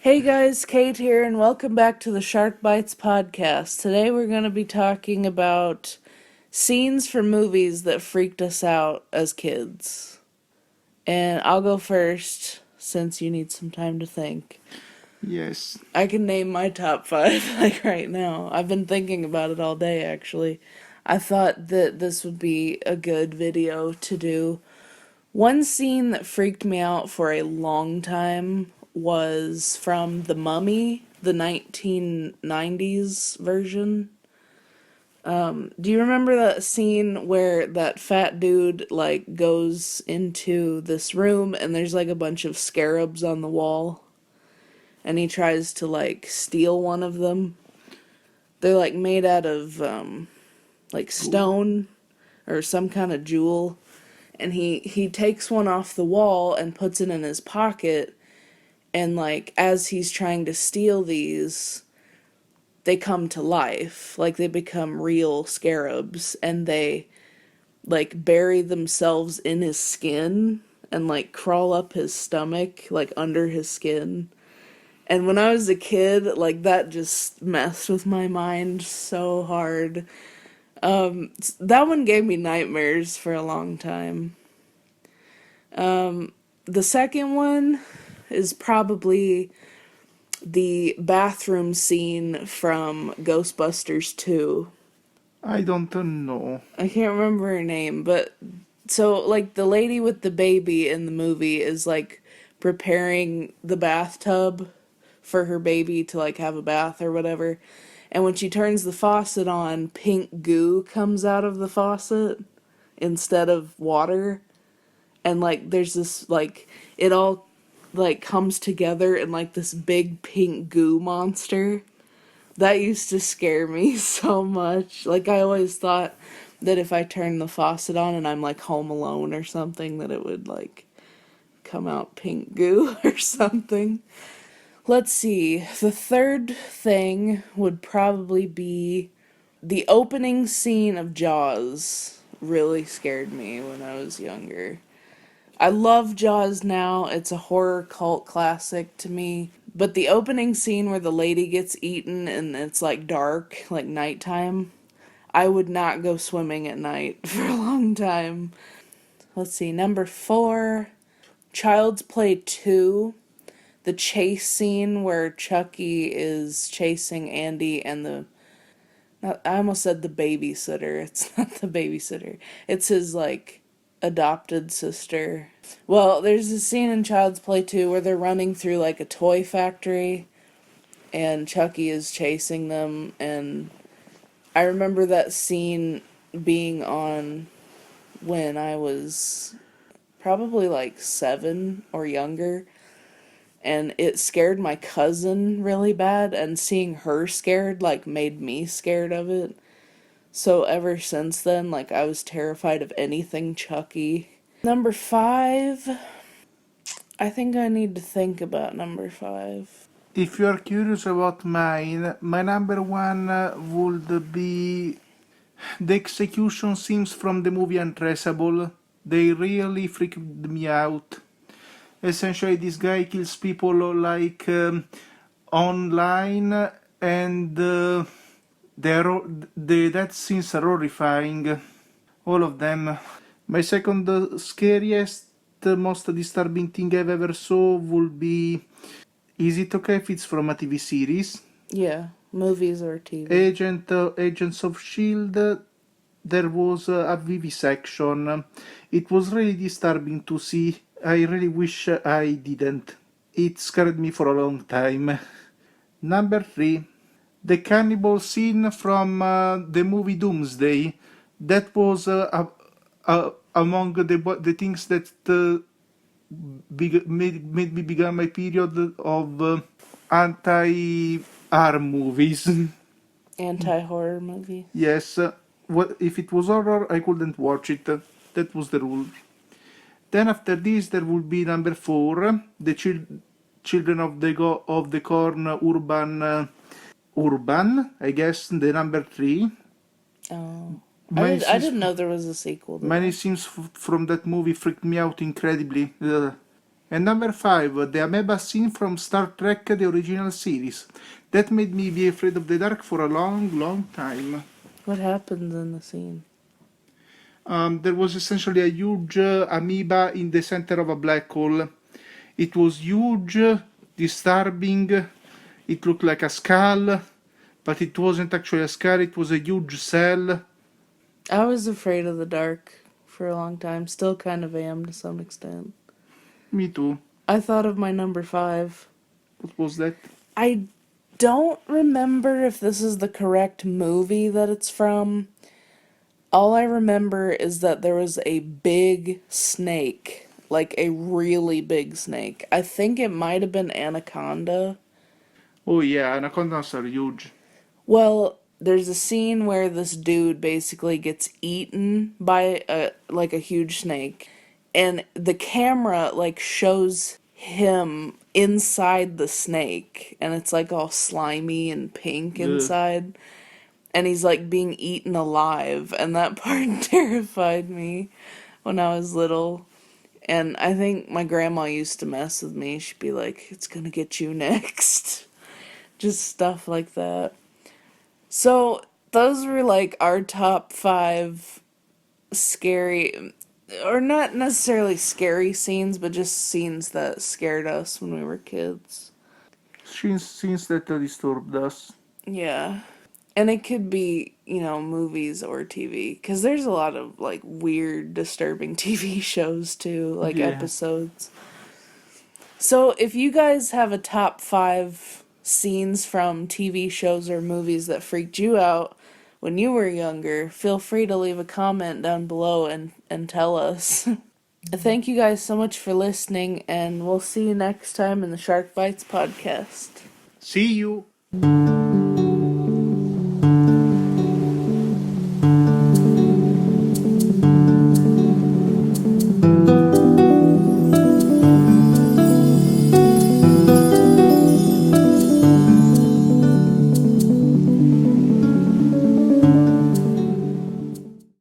Hey guys, Kate here, and welcome back to the Shark Bites podcast. Today we're going to be talking about scenes from movies that freaked us out as kids. And I'll go first since you need some time to think. Yes. I can name my top five like right now. I've been thinking about it all day actually. I thought that this would be a good video to do. One scene that freaked me out for a long time was from The Mummy, the 1990s version. Do you remember that scene where that fat dude like goes into this room and there's like a bunch of scarabs on the wall and he tries to like steal one of them? They're like made out of like stone or some kind of jewel, and he takes one off the wall and puts it in his pocket, and like as he's trying to steal these, they come to life, like they become real scarabs, and they like bury themselves in his skin and like crawl up his stomach, like under his skin. And when I was a kid, like that just messed with my mind so hard. That one gave me nightmares for a long time. The second one is probably the bathroom scene from Ghostbusters 2. I don't know. I can't remember her name, but so like the lady with the baby in the movie is like preparing the bathtub for her baby to like have a bath or whatever. And when she turns the faucet on, pink goo comes out of the faucet instead of water. And like there's this like it all like comes together in like this big pink goo monster. That used to scare me so much. Like I always thought that if I turned the faucet on and I'm like home alone or something, that it would like come out pink goo or something. Let's see. The third thing would probably be the opening scene of Jaws. Really scared me when I was younger. I love Jaws now. It's a horror cult classic to me. But the opening scene where the lady gets eaten and it's like dark, like nighttime, I would not go swimming at night for a long time. Let's see, number four, Child's Play 2. The chase scene where Chucky is chasing Andy and I almost said the babysitter. It's not the babysitter. It's his like adopted sister. Well, there's a scene in Child's Play 2 where they're running through like a toy factory and Chucky is chasing them, and I remember that scene being on when I was probably like 7 or younger, and it scared my cousin really bad, and seeing her scared like made me scared of it. So ever since then, like I was terrified of anything Chucky. Number 5, I think I need to think about number 5. If you are curious about mine, my number one would be the execution scenes from the movie Untraceable. They really freaked me out. Essentially, this guy kills people like online, and the death scenes are horrifying. All of them. My second scariest, most disturbing thing I've ever saw would be, is it okay if it's from a TV series? Yeah, movies or TV. Agents of Shield. There was a vivisection. It was really disturbing to see. I really wish I didn't. It scared me for a long time. Number 3, the cannibal scene from the movie Doomsday. That was among the things that made me begin my period of anti-horror movies. Anti-horror movie. Yes, what if it was horror, I couldn't watch it. That was the rule. Then after this, there would be number 4, the Children of the Corn Urban. I guess the number 3. Oh. Many I scenes, didn't know there was a sequel to many that. scenes from that movie freaked me out incredibly. And number 5, the amoeba scene from Star Trek, the original series. That made me be afraid of the dark for a long, long time. What happens in the scene? There was essentially a huge amoeba in the center of a black hole. It was huge, disturbing. It looked like a skull, but it wasn't actually a skull, it was a huge cell. I was afraid of the dark for a long time. Still kind of am to some extent. Me too. I thought of my number 5. What was that? I don't remember if this is the correct movie that it's from. All I remember is that there was a big snake, like a really big snake. I think it might have been Anaconda. Oh yeah, anacondas are huge. Well, there's a scene where this dude basically gets eaten by a huge snake, and the camera like shows him inside the snake, and it's like all slimy and pink Ugh. inside, and he's like being eaten alive, and that part terrified me when I was little. And I think my grandma used to mess with me. She'd be like, "It's gonna get you next." Just stuff like that. So, those were like our top 5 scary, or not necessarily scary scenes, but just scenes that scared us when we were kids. Scenes that disturbed us. Yeah. And it could be, movies or TV, because there's a lot of like weird, disturbing TV shows too, like Yeah. episodes. So if you guys have a top 5 scenes from TV shows or movies that freaked you out when you were younger, feel free to leave a comment down below and tell us. Thank you guys so much for listening, and we'll see you next time in the Shark Bites podcast. See you.